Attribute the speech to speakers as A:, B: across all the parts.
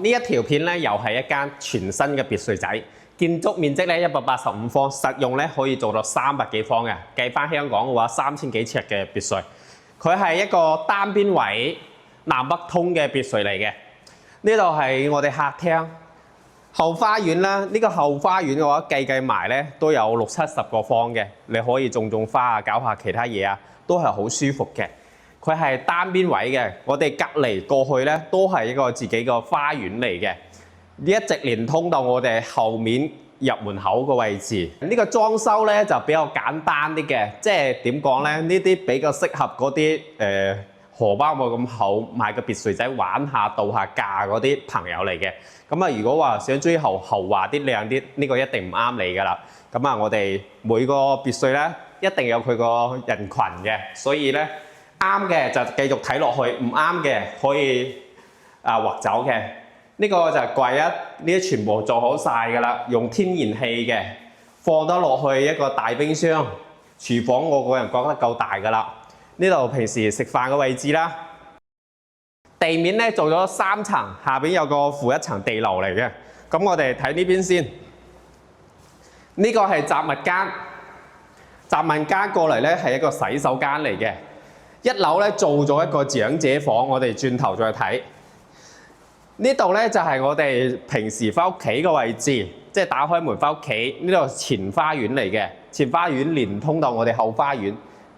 A: 呢一條片咧又係一間全新嘅別墅仔，建築面積咧185方，實用咧可以做到300幾方嘅。計翻香港嘅話，3000幾尺嘅別墅，佢係一個單邊位南北通嘅別墅嚟嘅。呢度係我哋客廳、後花園啦。呢個後花園嘅話，計埋咧都有60-70個方嘅，你可以種花啊，搞下其他嘢啊，都係好舒服嘅。佢係單邊位嘅，我哋隔離過去咧都係一個自己個花園嚟嘅，一直連通到我哋後面入門口個位置。呢個裝修咧就比較簡單啲嘅，即係點講咧？呢啲比較適合嗰啲荷包冇咁厚，買個別墅仔玩下度下假嗰啲朋友嚟嘅。咁啊，如果話想追求豪華啲靚啲，呢個一定唔啱你噶啦。咁啊，我哋每個別墅咧一定有佢個人群嘅，所以咧。啱嘅就繼續睇落去，唔啱嘅可以劃走嘅。呢個就係櫃一，呢啲全部做好晒㗎啦，用天然氣嘅，放得落去一個大冰箱。廚房我個人覺得夠大㗎啦。呢度平時食飯嘅位置啦，地面咧做咗3層，下邊有個負1層地樓嚟嘅。咁我哋睇呢邊先，呢個係雜物間，雜物間過嚟咧係一個洗手間嚟嘅。1樓咧做咗一個長者房，我哋轉頭再睇。呢度咧就係我哋平時翻屋企嘅位置，即係打開門翻屋企。呢度前花園嚟嘅，前花園連通到我哋後花園，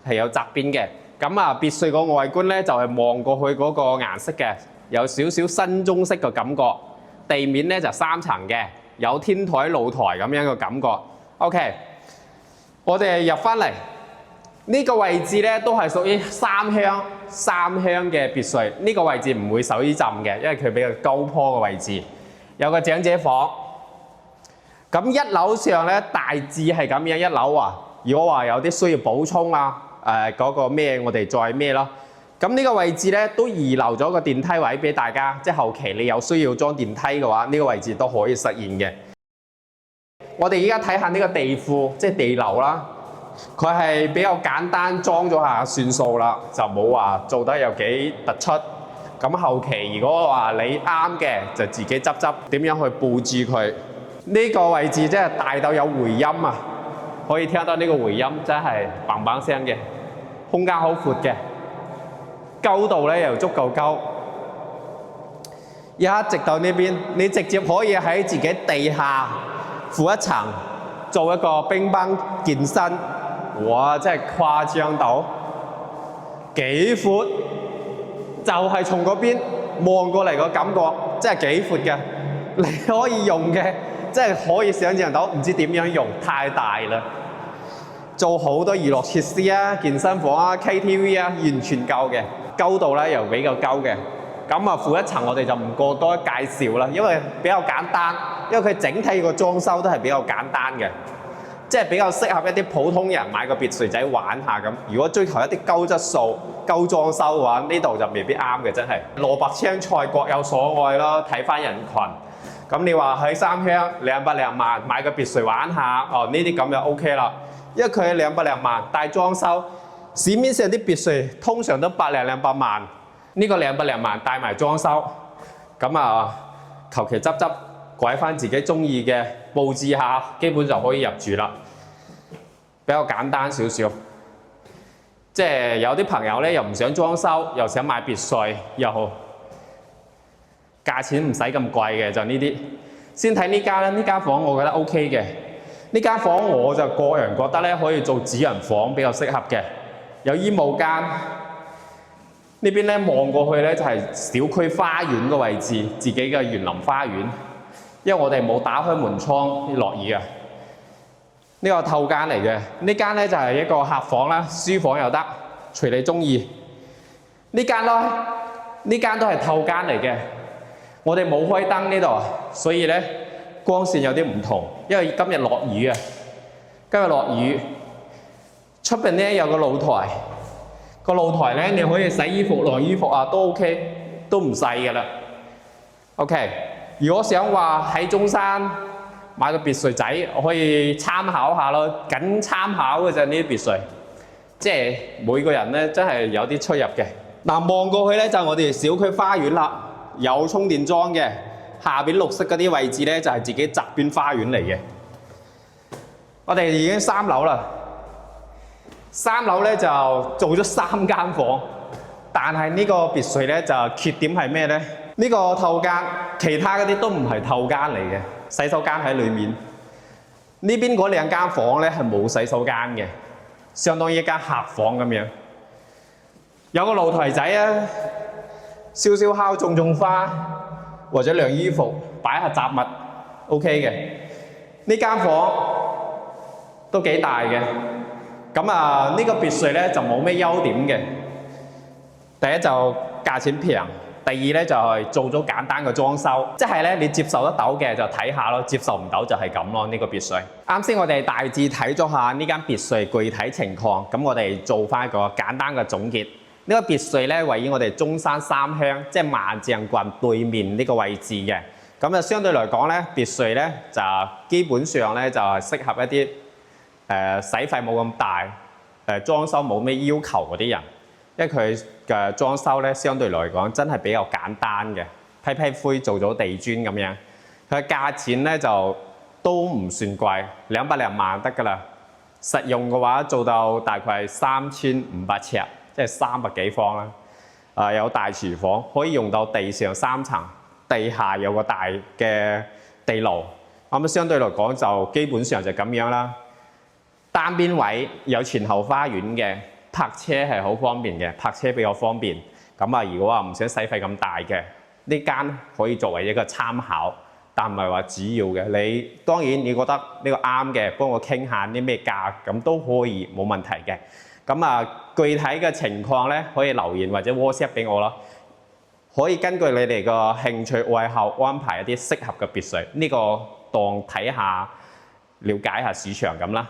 A: 係有側邊嘅。咁啊，別墅個外觀咧就係望過去嗰個顏色嘅，有少少新中式嘅感覺。地面咧就3層嘅，有天台露台咁樣嘅感覺。OK， 我哋入翻嚟。呢個位置咧都係屬於三鄉嘅別墅，呢個位置唔會受於浸嘅，因為佢比較高坡嘅位置。有個長者房。咁1樓上咧大致係咁樣，1樓啊，如果話有啲需要補充啊，嗰個咩我哋再咩咯。咁呢個位置咧都預留咗個電梯位俾大家，即係後期你有需要裝電梯嘅話，呢個位置都可以實現嘅。我哋而家睇下呢個地庫，即係地樓啦。佢係比較簡單，裝咗下算數啦，就冇話做得有幾突出。咁後期如果話你啱嘅，就自己執點樣去佈置佢。呢個位置真係大到有回音啊！可以聽到呢個回音真係砰砰聲嘅，空間好闊嘅，高度咧又足夠高。一直到呢邊，你直接可以喺自己地下負1層做一個乒乓健身。哇！真係誇張到幾闊，就係從嗰邊望過嚟個感覺，真係幾闊嘅。你可以用嘅，真係可以想象到，唔知點樣用，太大啦。做好多娛樂設施啊，健身房啊、KTV 啊，完全夠嘅。高度咧又比較高嘅。咁啊，負1層我哋就唔過多介紹啦，因為比較簡單，因為佢整體個裝修都係比較簡單嘅。即係比較適合一啲普通人買個別墅仔玩下咁。如果追求一啲高質素、高裝修嘅話，呢度就未必啱嘅，真係。蘿蔔青菜各有所愛咯，睇翻人群。咁你話喺三鄉200零萬買個別墅玩下，哦呢啲咁就 OK 啦。因為佢係200零萬帶裝修，市面上啲別墅通常都100零200萬，呢個200零萬帶埋裝修，咁啊求其執。改翻自己中意嘅佈置下，基本就可以入住啦。比較簡單少少，即係有啲朋友咧又唔想裝修，又想買別墅，又好價錢唔使咁貴嘅，就呢啲。先睇呢間啦，呢間房我覺得 OK 嘅。呢間房我就個人覺得咧可以做主人房比較適合嘅，有衣帽間。呢邊咧望過去咧就係小區花園嘅位置，自己嘅園林花園。因為我哋冇打開門窗落雨啊，呢個透間嚟嘅。呢間咧就係一個客房啦，書房又得，隨你中意。呢間咯，呢間都係透間嚟嘅。我哋冇開燈呢度，所以咧光線有啲唔同。因為今日落雨啊，今日落雨，出邊咧有個露台，個露台咧你可以洗衣服、晾衣服啊，都 OK， 都唔細噶啦。OK。如果想話喺中山買個別墅仔，我可以參考下咯，僅參考嘅啫呢啲別墅，即係每個人咧真係有啲出入嘅。嗱，望過去咧就係我哋小區花園啦，有充電樁嘅，下邊綠色嗰啲位置咧就係自己側邊花園嚟嘅。我哋已經3樓啦，3樓咧就做咗3間房，但係呢個別墅咧就缺點係咩咧？呢個透間，其他嗰啲都唔係透間嚟嘅，洗手間喺裡面。呢邊嗰2間房咧係冇洗手間嘅，相當於一間客房咁樣。有個露台仔啊，燒烤、種花，或者晾衣服、擺下雜物 ，OK 嘅。呢間房都幾大嘅。咁啊，呢個別墅咧就冇咩優點嘅。第一就價錢平，第二咧就係做咗簡單嘅裝修，即係咧你接受得到嘅就睇下咯，接受唔到就係咁咯。呢個別墅啱先我哋大致睇咗下呢間別墅具體情況，咁我哋做翻一個簡單嘅總結。呢個別墅咧位於我哋中山三鄉，即係萬象郡對面呢個位置嘅。咁啊，相對嚟講咧，別墅咧就基本上咧就係適合一啲使費冇咁大，裝修冇咩要求嗰啲人，因為佢嘅裝修咧相對嚟講真係比較簡單嘅，批灰做咗地磚咁樣。佢嘅價錢咧就都唔算貴，200零萬得㗎啦。實用嘅話做到大概係3500尺，即係300幾方啦。有大廚房，可以用到地上3層，地下有個大嘅地牢。咁相對嚟講就基本上就咁樣啦。單邊位有前後花園嘅，泊車係好方便嘅，泊車比較方便。咁啊，如果話唔想使費咁大嘅，呢間可以作為一個參考，但唔係話主要嘅。你當然你覺得呢個啱嘅，幫我傾下啲咩價，咁都可以冇問題嘅。咁啊，具體嘅情況咧，可以留言或者 WhatsApp 俾我咯。可以根據你哋個興趣愛好安排一啲適合嘅別墅，呢個當睇下了解下市場咁啦。